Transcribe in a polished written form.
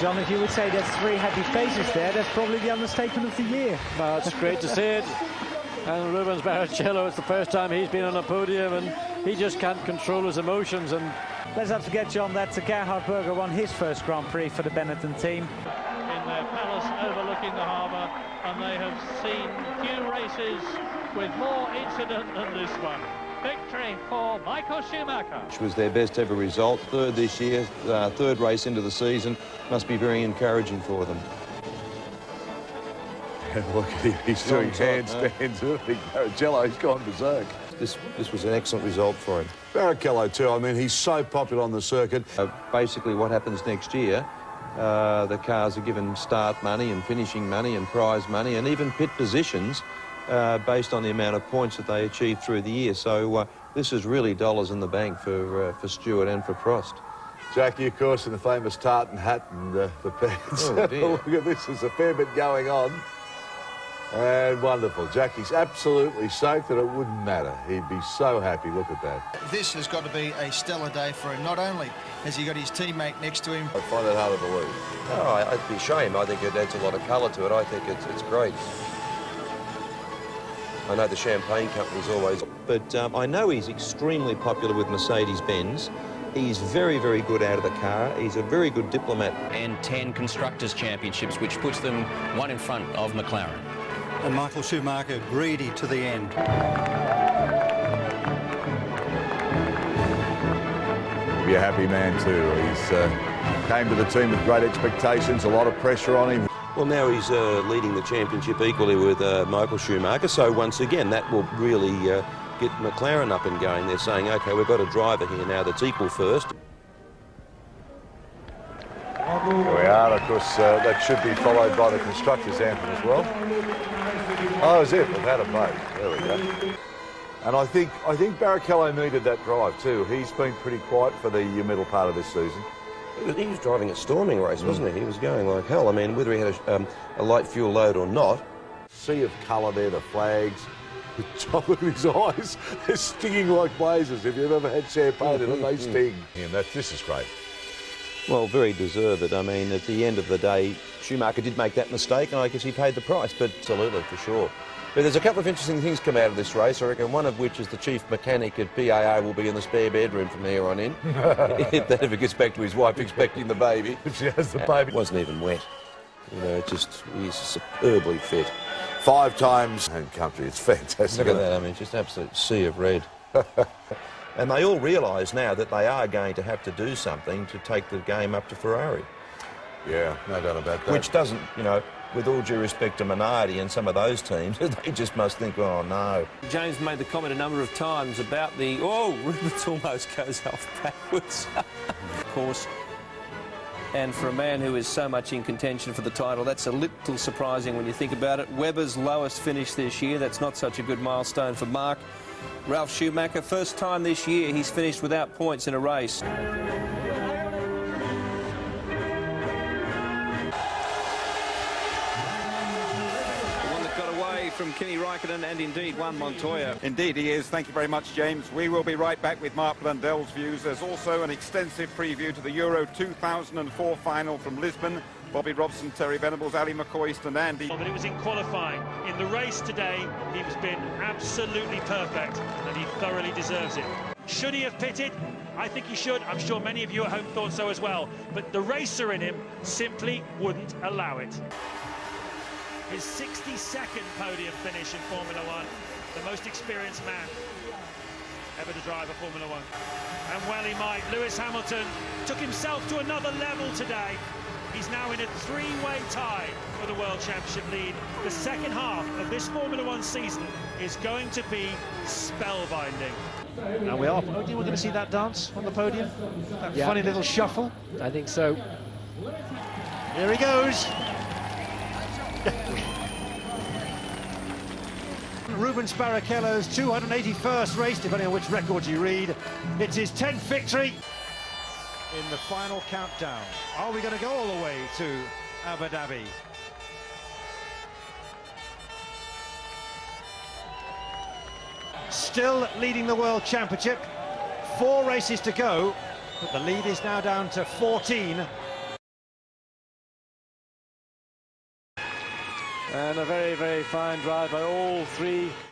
John, if you would say there's three happy faces there, that's probably the understatement of the year. Well, it's great to see it. And Rubens Barrichello, it's the first time he's been on a podium, and he just can't control his emotions. And let's not forget, John, that Gerhard Berger won his first Grand Prix for the Benetton team. In their palace overlooking the harbour, and they have seen few races with more incident than this one. Victory for Michael Schumacher. Which was their best ever result, third this year, third race into the season. Must be very encouraging for them. Look at him, he's doing handstands. Barrichello, he's gone berserk. This was an excellent result for him. Barrichello too, I mean, he's so popular on the circuit. Basically what happens next year, the cars are given start money and finishing money and prize money and even pit positions based on the amount of points that they achieve through the year. So this is really dollars in the bank for Stewart and for Prost. Jackie, of course, in the famous tartan hat and the pants. Oh, dear. Look at this, there's a fair bit going on. And wonderful. Jackie's absolutely soaked that it wouldn't matter. He'd be so happy. Look at that. This has got to be a stellar day for him. Not only has he got his teammate next to him. I find that hard to believe. Oh, it'd be a shame. I think it adds a lot of colour to it. I think it's great. I know the champagne company's always... But I know he's extremely popular with Mercedes-Benz. He's very, very good out of the car. He's a very good diplomat. And 10 constructors championships, which puts them one in front of McLaren. And Michael Schumacher greedy to the end. He'll be a happy man too. He's came to the team with great expectations, a lot of pressure on him. Well, now he's leading the championship equally with Michael Schumacher, so once again that will really get McLaren up and going. They're saying, OK, we've got a driver here now that's equal first. Here we are, of course, that should be followed by the constructors' anthem as well. Oh, is it? We've had a boat. There we go. And I think Barrichello needed that drive too. He's been pretty quiet for the middle part of this season. He was driving a storming race, wasn't he? He was going like hell. I mean, whether he had a light fuel load or not. Sea of colour there, the flags. Look at his eyes. They're stinging like blazes. If you've ever had champagne in them, they sting. And this is great. Well, very deserved. I mean, at the end of the day, Schumacher did make that mistake, and I guess he paid the price, but absolutely, for sure. But there's a couple of interesting things come out of this race, I reckon, one of which is the chief mechanic at PAA will be in the spare bedroom from here on in. If that ever gets back to his wife expecting the baby. If she has the baby. It wasn't even wet. You know, he's superbly fit. 5 times home country, it's fantastic. Look at that, I mean, just absolute sea of red. And they all realise now that they are going to have to do something to take the game up to Ferrari. Yeah, no doubt about that. Which doesn't, you know, with all due respect to Minardi and some of those teams, they just must think, oh, no. James made the comment a number of times about the... Oh, Rubens almost goes off backwards. Of course. And for a man who is so much in contention for the title, that's a little surprising when you think about it. Webber's lowest finish this year, that's not such a good milestone for Mark. Ralf Schumacher, first time this year he's finished without points in a race. The one that got away from Kimi Raikkonen and indeed won Montoya. Indeed he is. Thank you very much, James. We will be right back with Mark Blundell's views. There's also an extensive preview to the Euro 2004 final from Lisbon. Bobby Robson, Terry Venables, Ali McCoist and Andy. But it was in qualifying. In the race today, he's been absolutely perfect and he thoroughly deserves it. Should he have pitted? I think he should. I'm sure many of you at home thought so as well. But the racer in him simply wouldn't allow it. His 62nd podium finish in Formula One. The most experienced man ever to drive a Formula One. And well he might. Lewis Hamilton took himself to another level today. He's now in a 3-way tie for the World Championship lead. The second half of this Formula One season is going to be spellbinding. Now we're going to see that dance on the podium? That funny little shuffle? I think so. Here he goes. Rubens Barrichello's 281st race, depending on which record you read. It's his 10th victory. In the final countdown, are we going to go all the way to Abu Dhabi? Still leading the World Championship, 4 races to go, but the lead is now down to 14. And a very, very fine drive by all three.